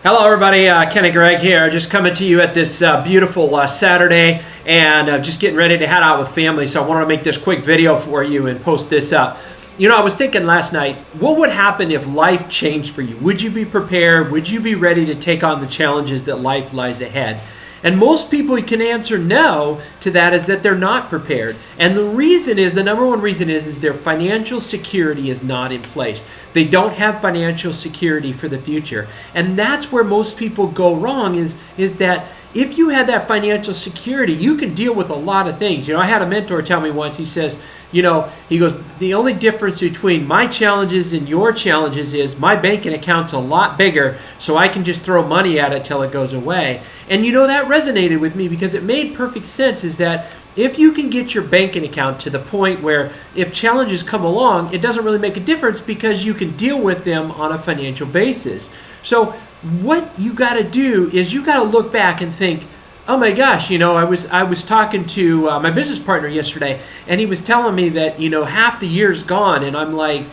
Hello everybody, Ken and Greg here, just coming to you at this beautiful Saturday and just getting ready to head out with family, so I wanted to make this quick video for you and post this up. You know, I was thinking last night, what would happen if life changed for you? Would you be prepared? Would you be ready to take on the challenges that life lies ahead? And most people can answer no to that, is that they're not prepared. And the reason is, the number one reason is their financial security is not in place. They don't have financial security for the future. And that's where most people go wrong, is that if you had that financial security, you can deal with a lot of things. You know, I had a mentor tell me once, he says, you know, he goes, the only difference between my challenges and your challenges is my banking account's a lot bigger, so I can just throw money at it till it goes away. And you know, that resonated with me because it made perfect sense, is that if you can get your banking account to the point where if challenges come along, it doesn't really make a difference because you can deal with them on a financial basis. So what you got to do is you got to look back and think, oh my gosh, you know, I was talking to my business partner yesterday, and he was telling me that, you know, half the year's gone, and I'm like,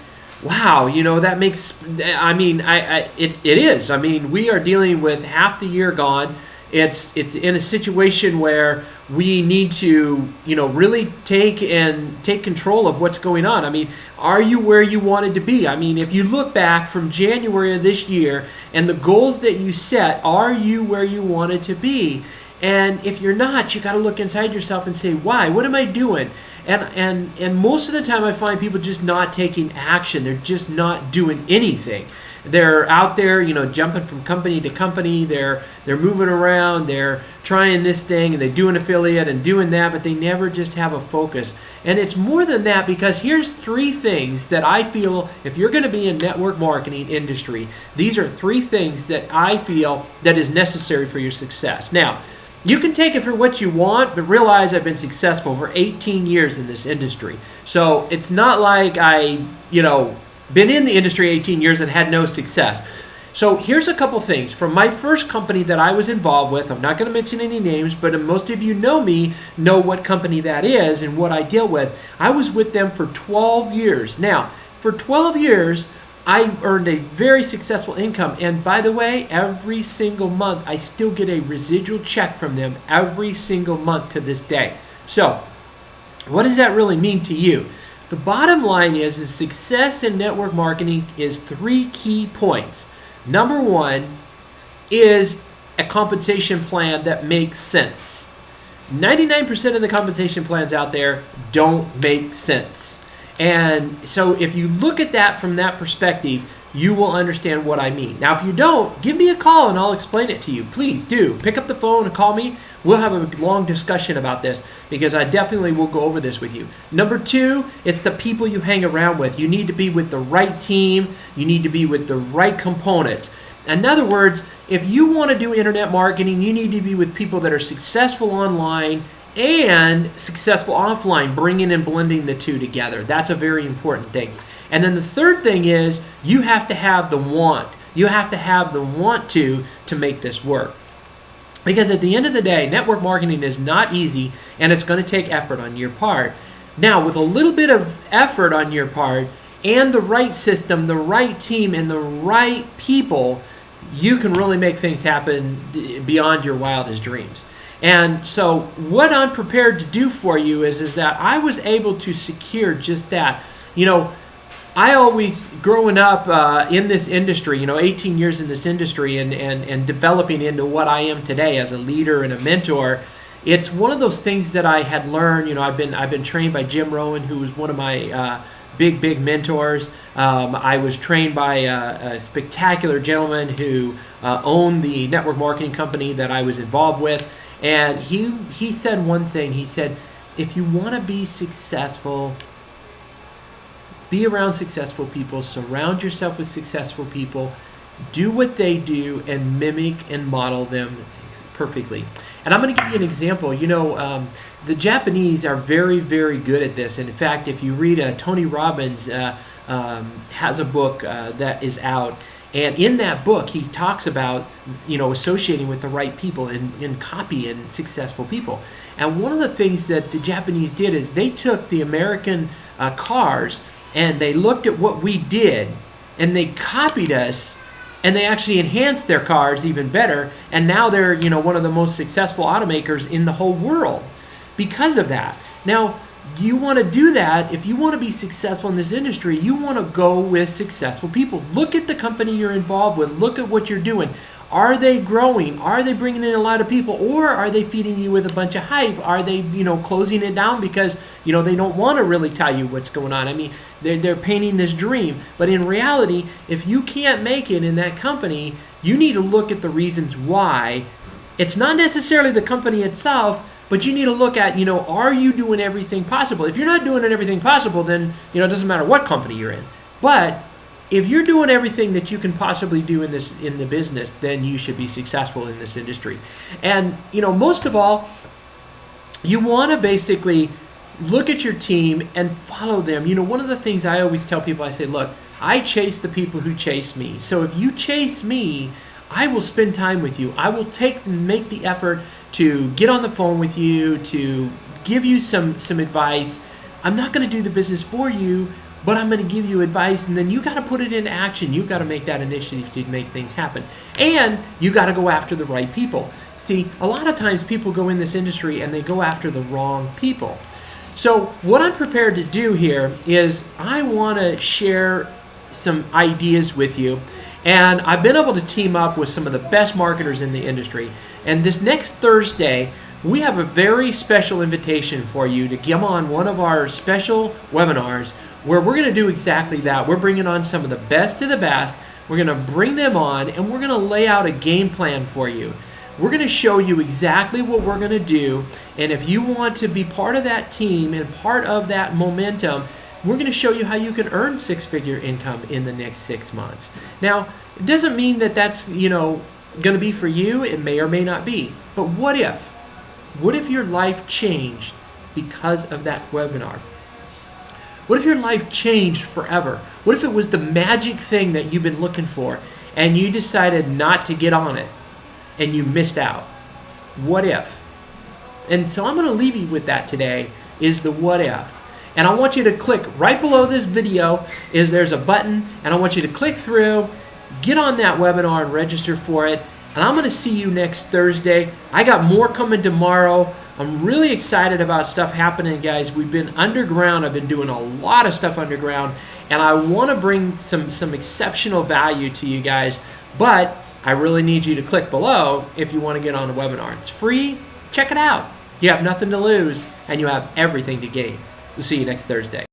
wow, you know, that makes, I mean, it is. I mean, we are dealing with half the year gone. It's in a situation where we need to, you know, really take control of what's going on. I mean, are you where you wanted to be? I mean, if you look back from January of this year and the goals that you set, are you where you wanted to be? And if you're not, you got to look inside yourself and say, why? What am I doing? And most of the time I find people just not taking action. They're just not doing anything. They're out there, you know, jumping from company to company. They're moving around. They're trying this thing, and they do an affiliate and doing that, but they never just have a focus. And it's more than that, because here's three things that I feel, if you're going to be in network marketing industry, these are three things that I feel that is necessary for your success. Now, you can take it for what you want, but realize I've been successful for 18 years in this industry. So it's not like I, you know, been in the industry 18 years and had no success. So here's a couple things. From my first company that I was involved with, I'm not going to mention any names, but most of you know me, know what company that is and what I deal with. I was with them for 12 years. Now, for 12 years, I earned a very successful income. And by the way, every single month, I still get a residual check from them every single month to this day. So what does that really mean to you? The bottom line is success in network marketing is three key points. Number one is a compensation plan that makes sense. 99% of the compensation plans out there don't make sense. And so if you look at that from that perspective, you will understand what I mean. Now, if you don't, give me a call and I'll explain it to you. Please do. Pick up the phone and call me. We'll have a long discussion about this, because I definitely will go over this with you. Number two, it's the people you hang around with. You need to be with the right team. You need to be with the right components. In other words, if you want to do internet marketing, you need to be with people that are successful online and successful offline, bringing and blending the two together. That's a very important thing. And then the third thing is you have to have the want. You have to have the want to make this work. Because at the end of the day, network marketing is not easy, and it's going to take effort on your part. Now, with a little bit of effort on your part and the right system, the right team, and the right people, you can really make things happen beyond your wildest dreams. And so what I'm prepared to do for you is that I was able to secure just that. You know, I always, growing up in this industry, you know, 18 years in this industry and developing into what I am today as a leader and a mentor, it's one of those things that I had learned. You know, I've been trained by Jim Rohn, who was one of my big mentors. I was trained by a spectacular gentleman who owned the network marketing company that I was involved with. And he said one thing. He said, if you want to be successful, be around successful people, surround yourself with successful people, do what they do, and mimic and model them perfectly. And I'm going to give you an example. You know, the Japanese are very, very good at this. And in fact, if you read Tony Robbins has a book that is out, and in that book, he talks about, you know, associating with the right people and copying successful people. And one of the things that the Japanese did is they took the American cars and they looked at what we did, and they copied us and they actually enhanced their cars even better, and now they're, you know, one of the most successful automakers in the whole world because of that. Now, you want to do that. If you want to be successful in this industry, you want to go with successful people. Look at the company you're involved with. Look at what you're doing. Are they growing? Are they bringing in a lot of people? Or are they feeding you with a bunch of hype? Are they, you know, closing it down because, you know, they don't want to really tell you what's going on? I mean, they're painting this dream. But in reality, if you can't make it in that company, you need to look at the reasons why. It's not necessarily the company itself, but you need to look at, you know, are you doing everything possible? If you're not doing everything possible, then, you know, it doesn't matter what company you're in. But if you're doing everything that you can possibly do in the business, then you should be successful in this industry. And, you know, most of all, you want to basically look at your team and follow them. You know, one of the things I always tell people, I say, look, I chase the people who chase me. So if you chase me, I will spend time with you. I will make the effort to get on the phone with you, to give you some advice. I'm not going to do the business for you, but I'm going to give you advice, and then you got to put it into action. You got to make that initiative to make things happen, and you got to go after the right people. See, a lot of times people go in this industry and they go after the wrong people. So what I'm prepared to do here is I want to share some ideas with you, and I've been able to team up with some of the best marketers in the industry. And this next Thursday, we have a very special invitation for you to come on one of our special webinars where we're going to do exactly that. We're bringing on some of the best of the best. We're going to bring them on, and we're going to lay out a game plan for you. We're going to show you exactly what we're going to do, and if you want to be part of that team and part of that momentum, we're going to show you how you can earn six-figure income in the next 6 months. Now, it doesn't mean that that's, you know, going to be for you. It may or may not be. But what if? What if your life changed because of that webinar? What if your life changed forever? What if it was the magic thing that you've been looking for and you decided not to get on it and you missed out? What if? And so I'm going to leave you with that today, is the what if. And I want you to click right below this video. There's a button, and I want you to click through, get on that webinar and register for it. And I'm going to see you next Thursday. I got more coming tomorrow. I'm really excited about stuff happening, guys. We've been underground. I've been doing a lot of stuff underground, and I want to bring some exceptional value to you guys. But I really need you to click below if you want to get on the webinar. It's free. Check it out. You have nothing to lose, and you have everything to gain. We'll see you next Thursday.